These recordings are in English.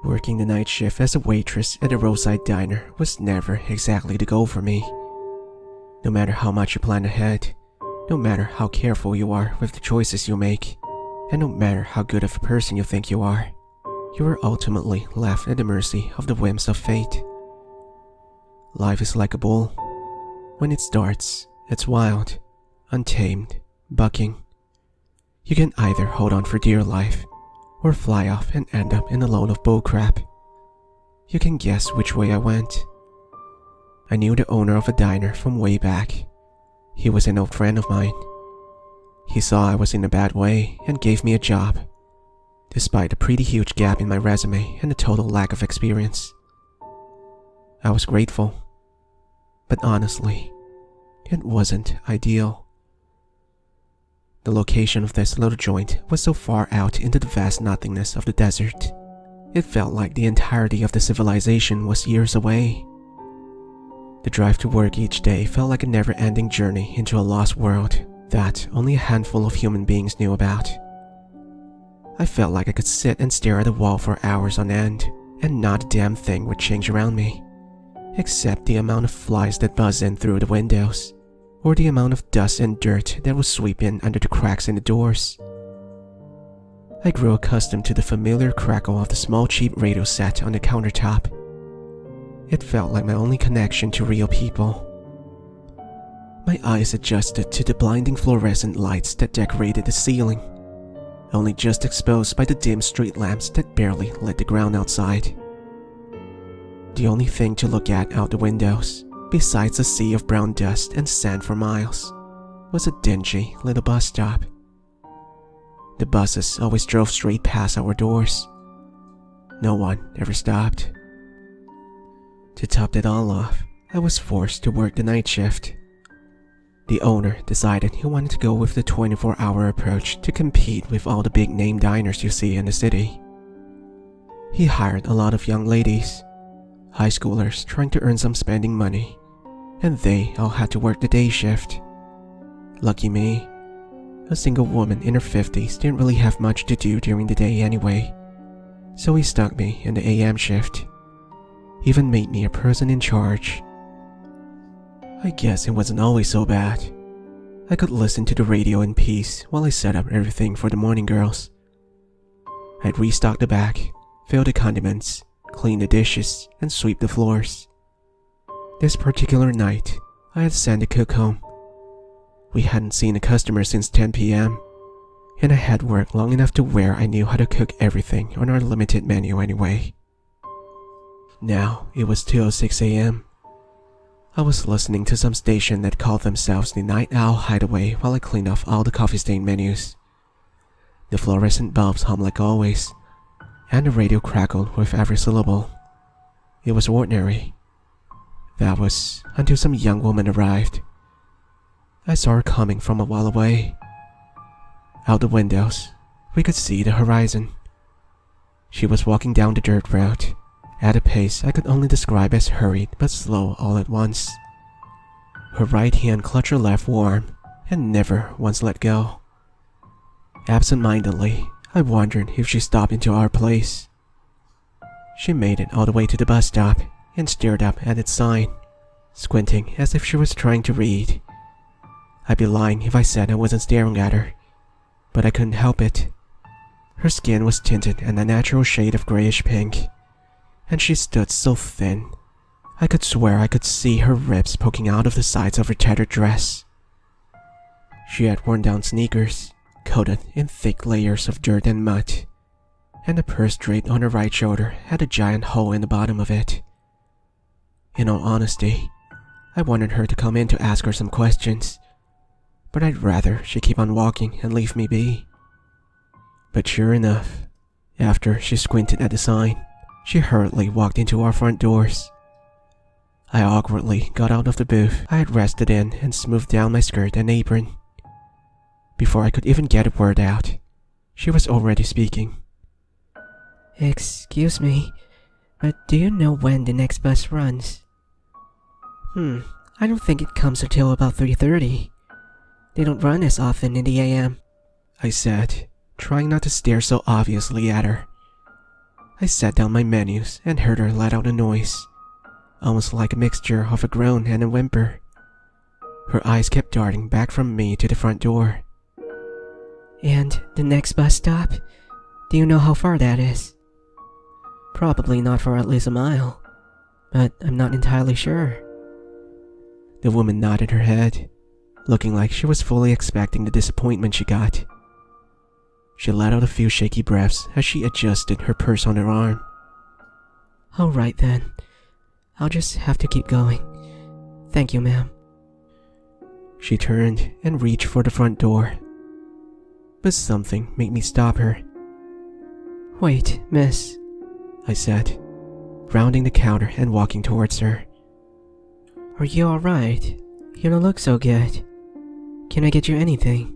Working the night shift as a waitress at a roadside diner was never exactly the goal for me. No matter how much you plan ahead, no matter how careful you are with the choices you make, and no matter how good of a person you think you are ultimately left at the mercy of the whims of fate. Life is like a bull. When it starts, it's wild, untamed, bucking. You can either hold on for dear life, or fly off and end up in a load of bullcrap. You can guess which way I went. I knew the owner of a diner from way back. He was an old friend of mine. He saw I was in a bad way and gave me a job, despite a pretty huge gap in my resume and a total lack of experience. I was grateful, but honestly, it wasn't ideal. The location of this little joint was so far out into the vast nothingness of the desert, it felt like the entirety of the civilization was years away. The drive to work each day felt like a never-ending journey into a lost world that only a handful of human beings knew about. I felt like I could sit and stare at a wall for hours on end, and not a damn thing would change around me, except the amount of flies that buzz in through the windows, or the amount of dust and dirt that would sweep in under the cracks in the doors. I grew accustomed to the familiar crackle of the small cheap radio set on the countertop. It felt like my only connection to real people. My eyes adjusted to the blinding fluorescent lights that decorated the ceiling, only just exposed by the dim street lamps that barely lit the ground outside. The only thing to look at out the windows, besides a sea of brown dust and sand for miles, was a dingy little bus stop. The buses always drove straight past our doors. No one ever stopped. To top it all off, I was forced to work the night shift. The owner decided he wanted to go with the 24-hour approach to compete with all the big-name diners you see in the city. He hired a lot of young ladies, high schoolers trying to earn some spending money, and they all had to work the day shift. Lucky me, a single woman in her 50s didn't really have much to do during the day anyway, so he stuck me in the AM shift, even made me a person in charge. I guess it wasn't always so bad. I could listen to the radio in peace while I set up everything for the morning girls. I'd restock the back, fill the condiments, clean the dishes, and sweep the floors. This particular night, I had sent the cook home. We hadn't seen a customer since 10 p.m., and I had worked long enough to where I knew how to cook everything on our limited menu anyway. Now it was 2:06 a.m. I was listening to some station that called themselves the Night Owl Hideaway while I cleaned off all the coffee stain menus. The fluorescent bulbs hummed like always, and the radio crackled with every syllable. It was ordinary. That was until some young woman arrived. I saw her coming from a while away. Out the windows, we could see the horizon. She was walking down the dirt road, at a pace I could only describe as hurried but slow all at once. Her right hand clutched her left arm and never once let go. Absent-mindedly, I wondered if she stopped into our place. She made it all the way to the bus stop and stared up at its sign, squinting as if she was trying to read. I'd be lying if I said I wasn't staring at her, but I couldn't help it. Her skin was tinted an unnatural shade of grayish pink, and she stood so thin, I could swear I could see her ribs poking out of the sides of her tattered dress. She had worn down sneakers, coated in thick layers of dirt and mud, and the purse draped on her right shoulder had a giant hole in the bottom of it. In all honesty, I wanted her to come in to ask her some questions, but I'd rather she keep on walking and leave me be. But sure enough, after she squinted at the sign, she hurriedly walked into our front doors. I awkwardly got out of the booth I had rested in and smoothed down my skirt and apron. Before I could even get a word out, she was already speaking. Excuse me, but do you know when the next bus runs? I don't think it comes until about 3:30. They don't run as often in the AM, I said, trying not to stare so obviously at her. I set down my menus and heard her let out a noise, almost like a mixture of a groan and a whimper. Her eyes kept darting back from me to the front door. And the next bus stop? Do you know how far that is? Probably not for at least a mile, but I'm not entirely sure. The woman nodded her head, looking like she was fully expecting the disappointment she got. She let out a few shaky breaths as she adjusted her purse on her arm. Alright then. I'll just have to keep going. Thank you, ma'am. She turned and reached for the front door, but something made me stop her. Wait, miss. I said, rounding the counter and walking towards her. Are you alright? You don't look so good. Can I get you anything?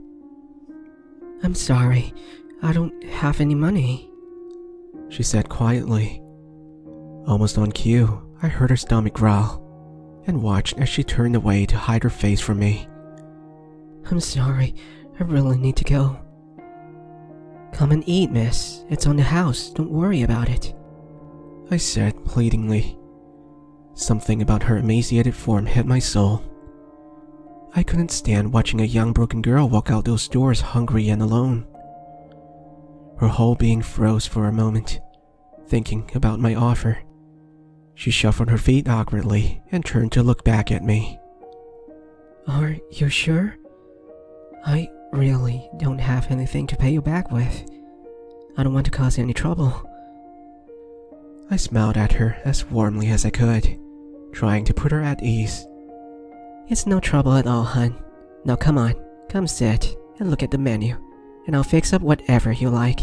I'm sorry, I don't have any money, she said quietly. Almost on cue, I heard her stomach growl and watched as she turned away to hide her face from me. I'm sorry, I really need to go. Come and eat, miss. It's on the house, don't worry about it, I said pleadingly. Something about her emaciated form hit my soul. I couldn't stand watching a young broken girl walk out those doors hungry and alone. Her whole being froze for a moment, thinking about my offer. She shuffled her feet awkwardly and turned to look back at me. Are you sure? I really don't have anything to pay you back with. I don't want to cause any trouble. I smiled at her as warmly as I could, trying to put her at ease. It's no trouble at all, hun. Now come on, come sit and look at the menu, and I'll fix up whatever you like.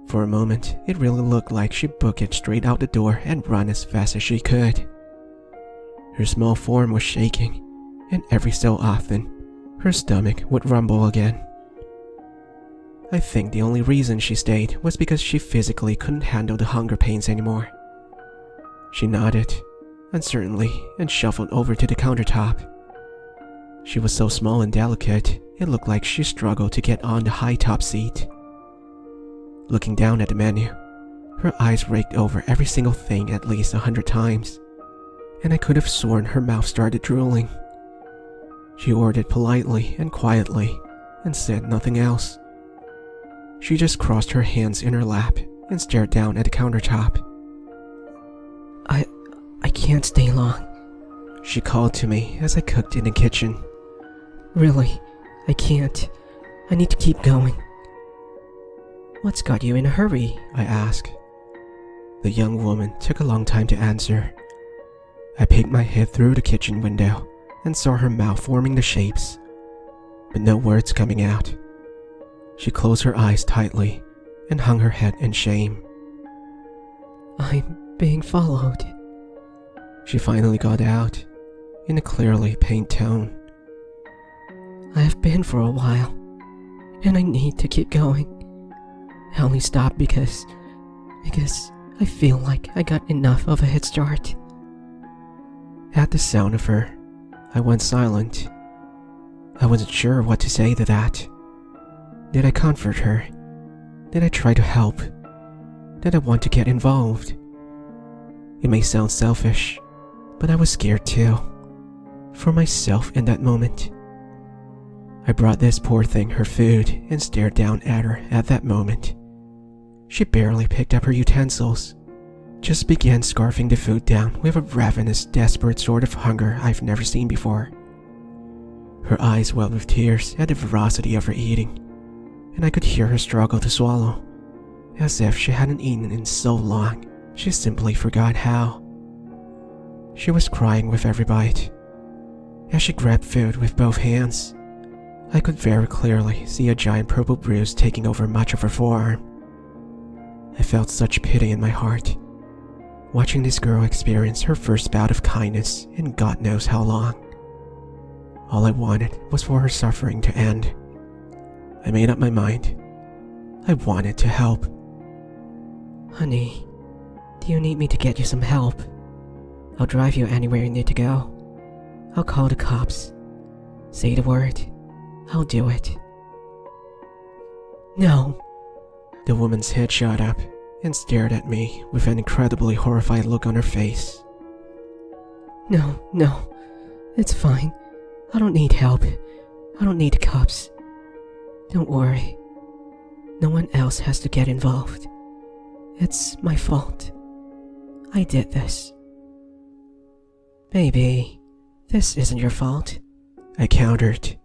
For a moment, it really looked like she booked it straight out the door and run as fast as she could. Her small form was shaking, and every so often, her stomach would rumble again. I think the only reason she stayed was because she physically couldn't handle the hunger pains anymore. She nodded, uncertainly, and shuffled over to the countertop. She was so small and delicate, it looked like she struggled to get on the high top seat. Looking down at the menu, her eyes raked over every single thing at least 100 times, and I could have sworn her mouth started drooling. She ordered politely and quietly, and said nothing else. She just crossed her hands in her lap and stared down at the countertop. I can't stay long, she called to me as I cooked in the kitchen. Really, I can't. I need to keep going. What's got you in a hurry? I asked. The young woman took a long time to answer. I peeked my head through the kitchen window and saw her mouth forming the shapes, but no words coming out. She closed her eyes tightly and hung her head in shame. I'm being followed, she finally got out, in a clearly pained tone. I have been for a while, and I need to keep going. I only stopped because I feel like I got enough of a head start. At the sound of her, I went silent. I wasn't sure what to say to that. Did I comfort her? Did I try to help? Did I want to get involved? It may sound selfish, but I was scared too. For myself in that moment. I brought this poor thing her food and stared down at her at that moment. She barely picked up her utensils, just began scarfing the food down with a ravenous, desperate sort of hunger I've never seen before. Her eyes welled with tears at the ferocity of her eating, and I could hear her struggle to swallow, as if she hadn't eaten in so long she simply forgot how. She was crying with every bite. As she grabbed food with both hands, I could very clearly see a giant purple bruise taking over much of her forearm. I felt such pity in my heart, watching this girl experience her first bout of kindness in God knows how long. All I wanted was for her suffering to end. I made up my mind. I wanted to help. Honey, do you need me to get you some help? I'll drive you anywhere you need to go. I'll call the cops. Say the word. I'll do it. No. The woman's head shot up, and stared at me with an incredibly horrified look on her face. No, it's fine. I don't need help. I don't need cops. Don't worry. No one else has to get involved. It's my fault. I did this. Baby, this isn't your fault. I countered.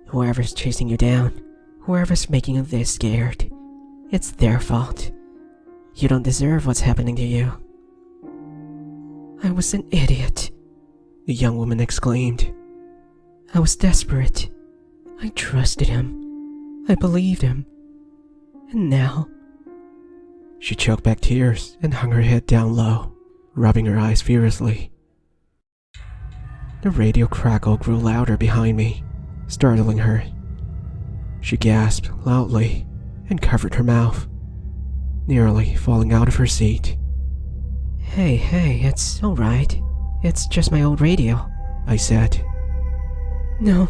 Whoever's chasing you down, whoever's making you this scared, it's their fault. You don't deserve what's happening to you. I was an idiot, The young woman exclaimed. I was desperate. I trusted him. I believed him. And now... She choked back tears and hung her head down low, rubbing her eyes furiously. The radio crackle grew louder behind me, startling her. She gasped loudly and covered her mouth, nearly falling out of her seat. Hey, it's alright. It's just my old radio, I said. No,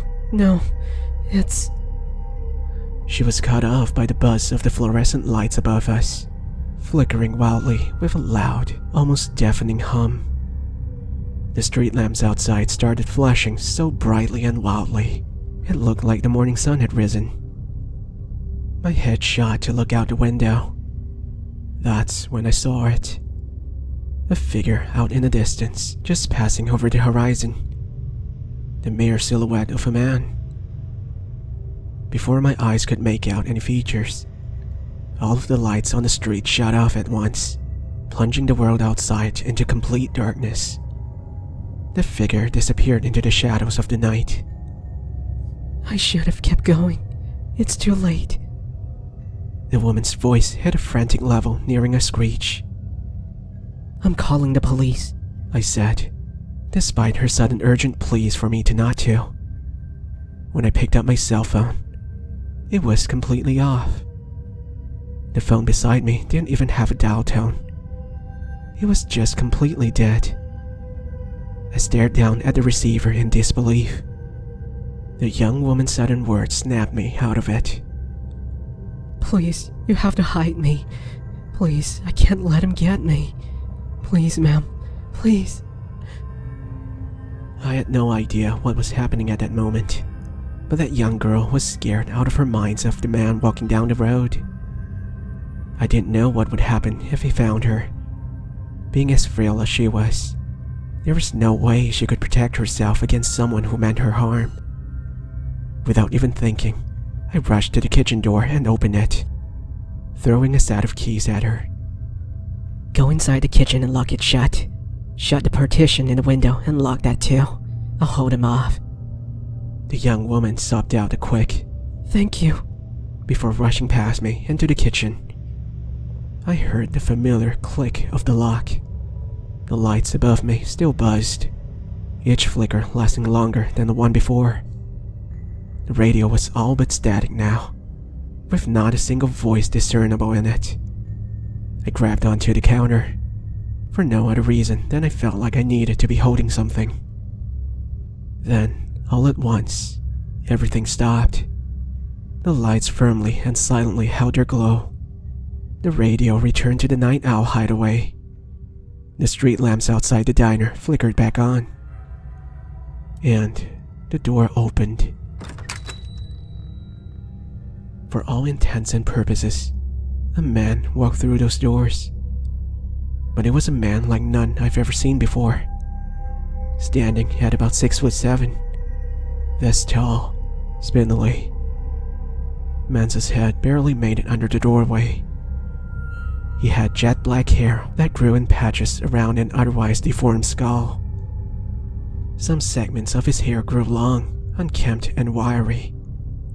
it's... She was cut off by the buzz of the fluorescent lights above us, flickering wildly with a loud, almost deafening hum. The street lamps outside started flashing so brightly and wildly, it looked like the morning sun had risen. My head shot to look out the window. That's when I saw it. A figure out in the distance, just passing over the horizon. The mere silhouette of a man. Before my eyes could make out any features, all of the lights on the street shut off at once, plunging the world outside into complete darkness. The figure disappeared into the shadows of the night. I should have kept going. It's too late. The woman's voice hit a frantic level, nearing a screech. I'm calling the police, I said, despite her sudden urgent pleas for me to not to. When I picked up my cell phone, it was completely off. The phone beside me didn't even have a dial tone. It was just completely dead. I stared down at the receiver in disbelief. The young woman's sudden words snapped me out of it. Please, you have to hide me. Please, I can't let him get me. Please, ma'am. Please. I had no idea what was happening at that moment, but that young girl was scared out of her mind of the man walking down the road. I didn't know what would happen if he found her. Being as frail as she was, there was no way she could protect herself against someone who meant her harm. Without even thinking, I rushed to the kitchen door and opened it, throwing a set of keys at her. Go inside the kitchen and lock it shut. Shut the partition in the window and lock that too. I'll hold him off. The young woman sobbed out a quick "Thank you" before rushing past me into the kitchen. I heard the familiar click of the lock. The lights above me still buzzed, each flicker lasting longer than the one before. The radio was all but static now, with not a single voice discernible in it. I grabbed onto the counter, for no other reason than I felt like I needed to be holding something. Then, all at once, everything stopped. The lights firmly and silently held their glow. The radio returned to the night owl hideaway. The street lamps outside the diner flickered back on. And the door opened. For all intents and purposes, a man walked through those doors. But it was a man like none I've ever seen before. Standing at about 6'7", this tall, spindly. Man's head barely made it under the doorway. He had jet black hair that grew in patches around an otherwise deformed skull. Some segments of his hair grew long, unkempt and wiry,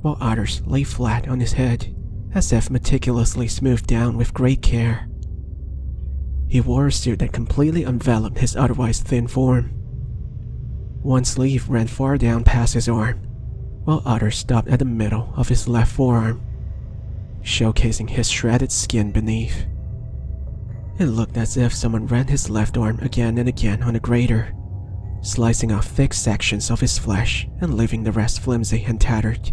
while others lay flat on his head, as if meticulously smoothed down with great care. He wore a suit that completely enveloped his otherwise thin form. One sleeve ran far down past his arm, while others stopped at the middle of his left forearm, showcasing his shredded skin beneath. It looked as if someone ran his left arm again and again on a grater, slicing off thick sections of his flesh and leaving the rest flimsy and tattered.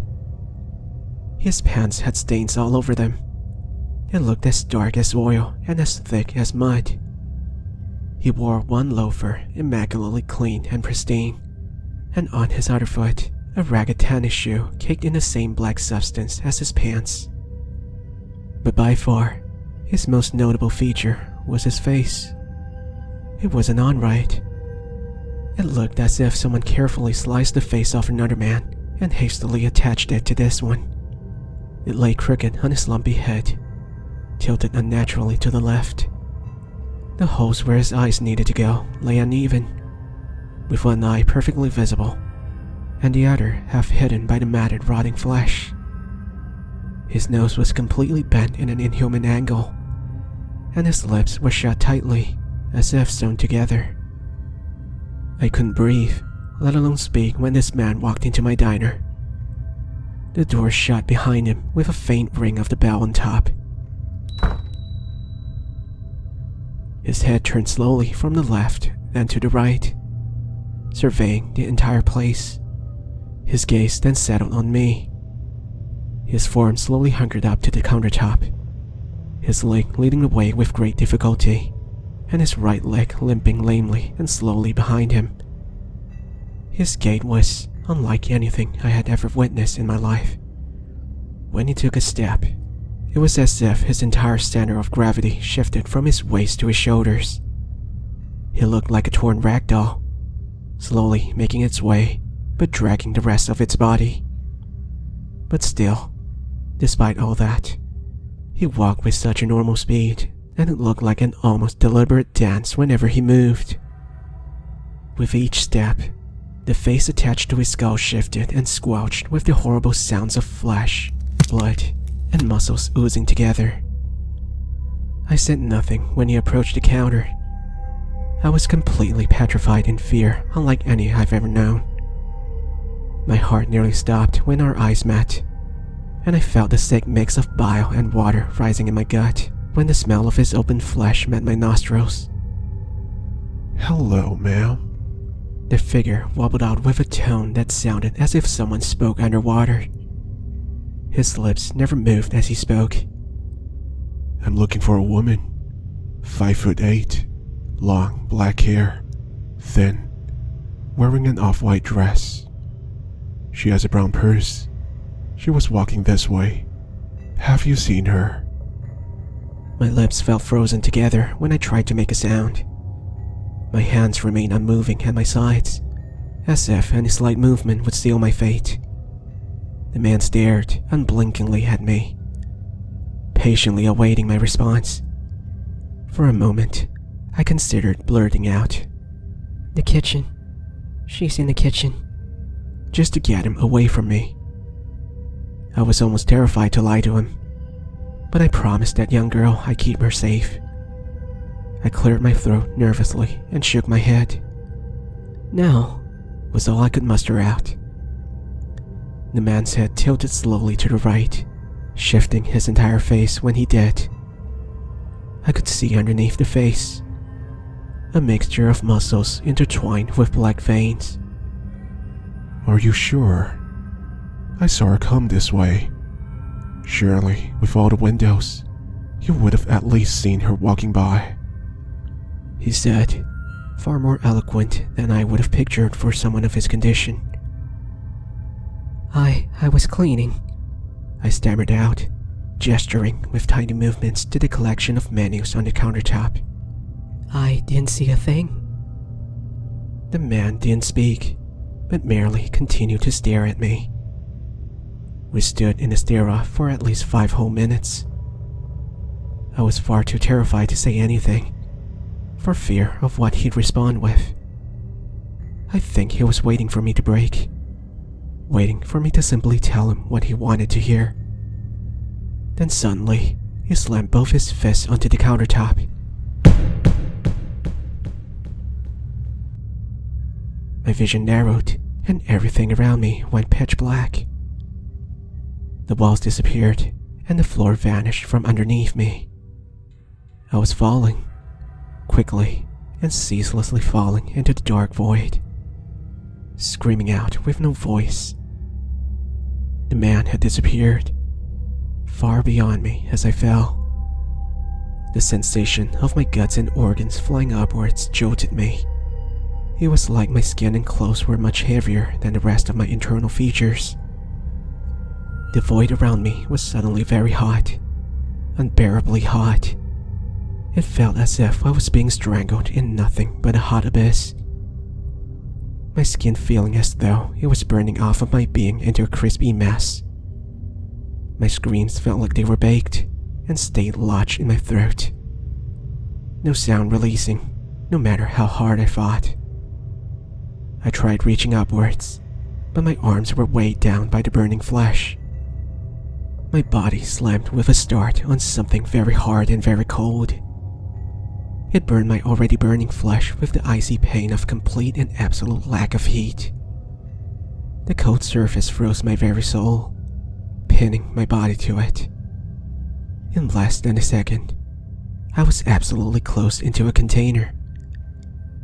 His pants had stains all over them, It looked as dark as oil and as thick as mud. He wore one loafer, immaculately clean and pristine, and on his other foot, a ragged tennis shoe caked in the same black substance as his pants. But by far, his most notable feature was his face. It wasn't on right. It looked as if someone carefully sliced the face off another man and hastily attached it to this one. It lay crooked on his lumpy head, tilted unnaturally to the left. The holes where his eyes needed to go lay uneven, with one eye perfectly visible, and the other half hidden by the matted, rotting flesh. His nose was completely bent in an inhuman angle, and his lips were shut tightly, as if sewn together. I couldn't breathe, let alone speak, when this man walked into my diner. The door shut behind him with a faint ring of the bell on top. His head turned slowly from the left and to the right, surveying the entire place. His gaze then settled on me. His form slowly hunkered up to the countertop, his leg leading the way with great difficulty, and his right leg limping lamely and slowly behind him. His gait was unlike anything I had ever witnessed in my life. When he took a step, it was as if his entire center of gravity shifted from his waist to his shoulders. He looked like a torn rag doll, slowly making its way, but dragging the rest of its body. But still, despite all that, he walked with such a normal speed, and it looked like an almost deliberate dance whenever he moved. With each step, the face attached to his skull shifted and squelched with the horrible sounds of flesh, blood, and muscles oozing together. I said nothing when he approached the counter. I was completely petrified in fear, unlike any I've ever known. My heart nearly stopped when our eyes met, and I felt the sick mix of bile and water rising in my gut when the smell of his open flesh met my nostrils. "Hello, ma'am." The figure wobbled out with a tone that sounded as if someone spoke underwater. His lips never moved as he spoke. "I'm looking for a woman. 5'8", long black hair, thin, wearing an off-white dress. She has a brown purse. She was walking this way. Have you seen her?" My lips felt frozen together when I tried to make a sound. My hands remained unmoving at my sides, as if any slight movement would seal my fate. The man stared unblinkingly at me, patiently awaiting my response. For a moment, I considered blurting out, "The kitchen. She's in the kitchen." just to get him away from me. I was almost terrified to lie to him, but I promised that young girl I'd keep her safe. I cleared my throat nervously and shook my head. "No," was all I could muster out. The man's head tilted slowly to the right, shifting his entire face when he did. I could see underneath the face a mixture of muscles intertwined with black veins. "Are you sure? I saw her come this way. Surely, with all the windows, you would have at least seen her walking by," he said, far more eloquent than I would have pictured for someone of his condition. I was cleaning." I stammered out, gesturing with tiny movements to the collection of menus on the countertop. "I didn't see a thing." The man didn't speak, but merely continued to stare at me. We stood in the stare-off for at least 5 whole minutes. I was far too terrified to say anything, for fear of what he'd respond with. I think he was waiting for me to break, waiting for me to simply tell him what he wanted to hear. Then suddenly, he slammed both his fists onto the countertop. My vision narrowed, and everything around me went pitch black. The walls disappeared, and the floor vanished from underneath me. I was falling, quickly and ceaselessly falling into the dark void, screaming out with no voice. The man had disappeared, far beyond me as I fell. The sensation of my guts and organs flying upwards jolted me. It was like my skin and clothes were much heavier than the rest of my internal features. The void around me was suddenly very hot, unbearably hot. It felt as if I was being strangled in nothing but a hot abyss. My skin feeling as though it was burning off of my being into a crispy mess. My screams felt like they were baked and stayed lodged in my throat. No sound releasing, no matter how hard I fought. I tried reaching upwards, but my arms were weighed down by the burning flesh. My body slammed with a start on something very hard and very cold. It burned my already burning flesh with the icy pain of complete and absolute lack of heat. The cold surface froze my very soul, pinning my body to it. In less than a second, I was absolutely close into a container.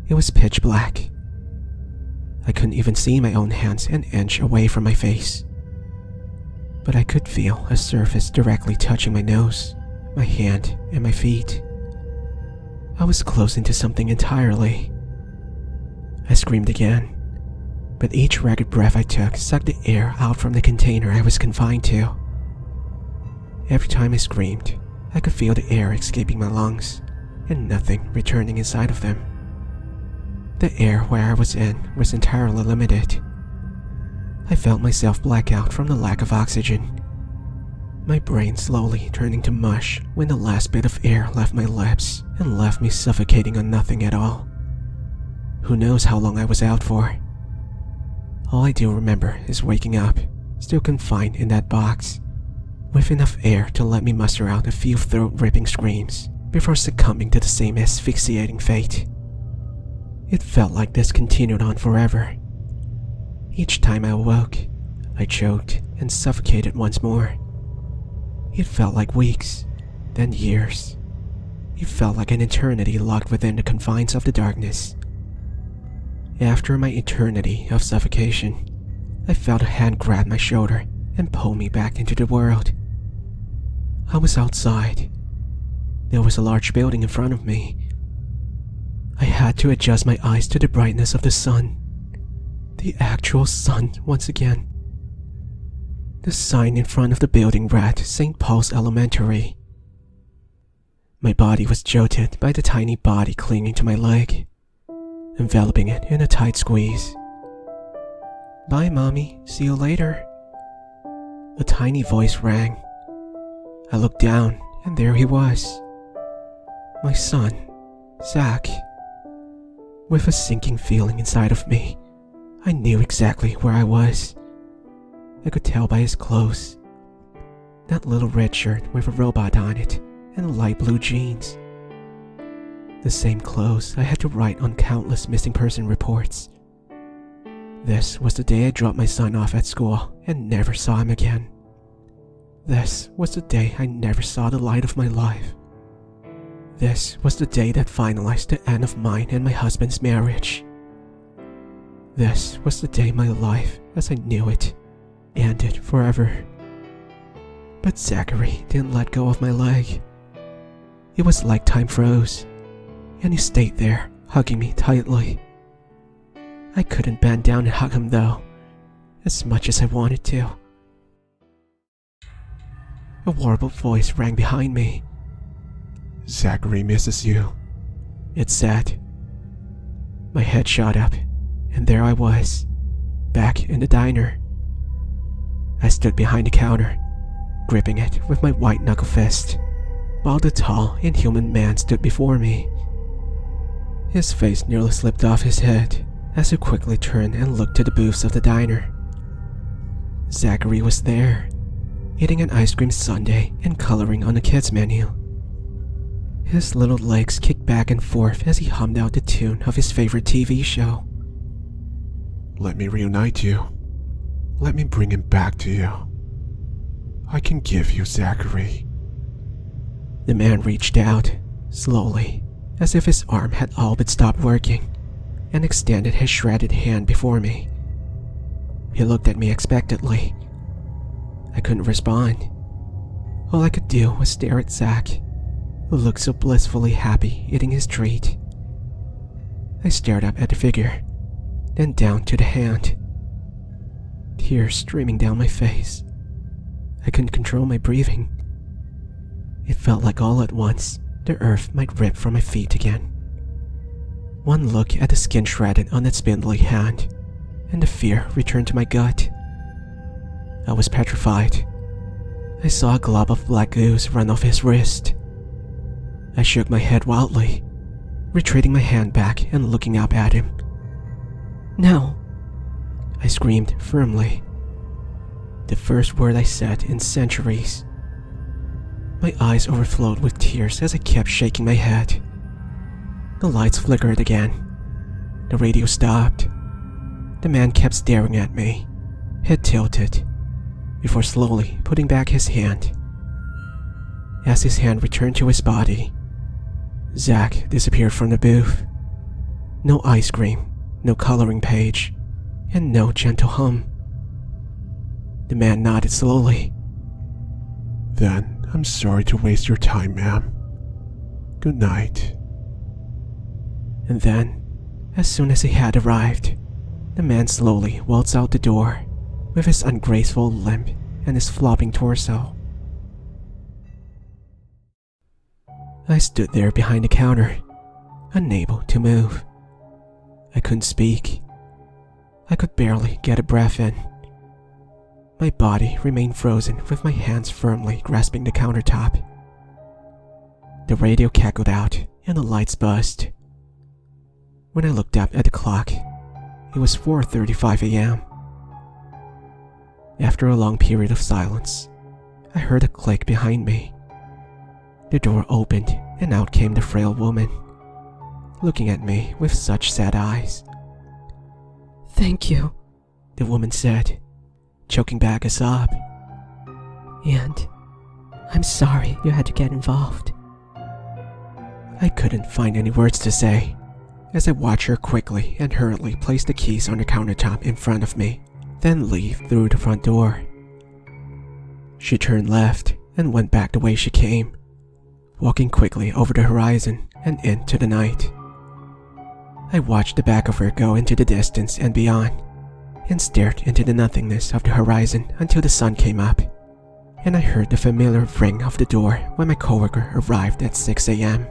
It was pitch black. I couldn't even see my own hands an inch away from my face. But I could feel a surface directly touching my nose, my hand, and my feet. I was close into something entirely. I screamed again, but each ragged breath I took sucked the air out from the container I was confined to. Every time I screamed, I could feel the air escaping my lungs, and nothing returning inside of them. The air where I was in was entirely limited. I felt myself black out from the lack of oxygen. My brain slowly turning to mush when the last bit of air left my lips and left me suffocating on nothing at all. Who knows how long I was out for? All I do remember is waking up, still confined in that box, with enough air to let me muster out a few throat-ripping screams before succumbing to the same asphyxiating fate. It felt like this continued on forever. Each time I awoke, I choked and suffocated once more. It felt like weeks, then years. It felt like an eternity locked within the confines of the darkness. After my eternity of suffocation, I felt a hand grab my shoulder and pull me back into the world. I was outside. There was a large building in front of me. I had to adjust my eyes to the brightness of the sun. The actual sun once again. The sign in front of the building read St. Paul's Elementary. My body was jolted by the tiny body clinging to my leg, enveloping it in a tight squeeze. "Bye, Mommy. See you later." A tiny voice rang. I looked down, and there he was. My son, Zach. With a sinking feeling inside of me, I knew exactly where I was. I could tell by his clothes. That little red shirt with a robot on it and light blue jeans. The same clothes I had to write on countless missing person reports. This was the day I dropped my son off at school and never saw him again. This was the day I never saw the light of my life. This was the day that finalized the end of mine and my husband's marriage. This was the day my life, as I knew it, ended forever. But Zachary didn't let go of my leg. It was like time froze, and he stayed there, hugging me tightly. I couldn't bend down and hug him though, as much as I wanted to. A warbled voice rang behind me. "Zachary misses you," it said. My head shot up, and there I was, back in the diner. I stood behind the counter, gripping it with my white knuckle fist, while the tall, inhuman man stood before me. His face nearly slipped off his head as he quickly turned and looked to the booths of the diner. Zachary was there, eating an ice cream sundae and coloring on the kids' menu. His little legs kicked back and forth as he hummed out the tune of his favorite TV show. "Let me reunite you. Let me bring him back to you. I can give you Zachary." The man reached out, slowly, as if his arm had all but stopped working, and extended his shredded hand before me. He looked at me expectantly. I couldn't respond. All I could do was stare at Zach, who looked so blissfully happy eating his treat. I stared up at the figure, then down to the hand. Tears streaming down my face. I couldn't control my breathing. It felt like all at once, the earth might rip from my feet again. One look at the skin shredded on that spindly hand, and the fear returned to my gut. I was petrified. I saw a glob of black ooze run off his wrist. I shook my head wildly, retreating my hand back and looking up at him. No, I screamed firmly. The first word I said in centuries. My eyes overflowed with tears as I kept shaking my head. The lights flickered again. The radio stopped. The man kept staring at me, head tilted, before slowly putting back his hand. As his hand returned to his body, Zach disappeared from the booth. No ice cream, no coloring page, and no gentle hum. The man nodded slowly. Then I'm sorry to waste your time, ma'am. Good night. And then, as soon as he had arrived, the man slowly waltzed out the door with his ungraceful limp and his flopping torso. I stood there behind the counter, unable to move. I couldn't speak. I could barely get a breath in. My body remained frozen with my hands firmly grasping the countertop. The radio cackled out and the lights buzzed. When I looked up at the clock, it was 4:35 a.m. After a long period of silence, I heard a click behind me. The door opened and out came the frail woman, looking at me with such sad eyes. thank you. The woman said, choking back a sob. And I'm sorry you had to get involved. I couldn't find any words to say as I watched her quickly and hurriedly place the keys on the countertop in front of me, then leave through the front door. She turned left and went back the way she came, walking quickly over the horizon and into the night. I watched the back of her go into the distance and beyond, and stared into the nothingness of the horizon until the sun came up, and I heard the familiar ring of the door when my coworker arrived at 6 a.m.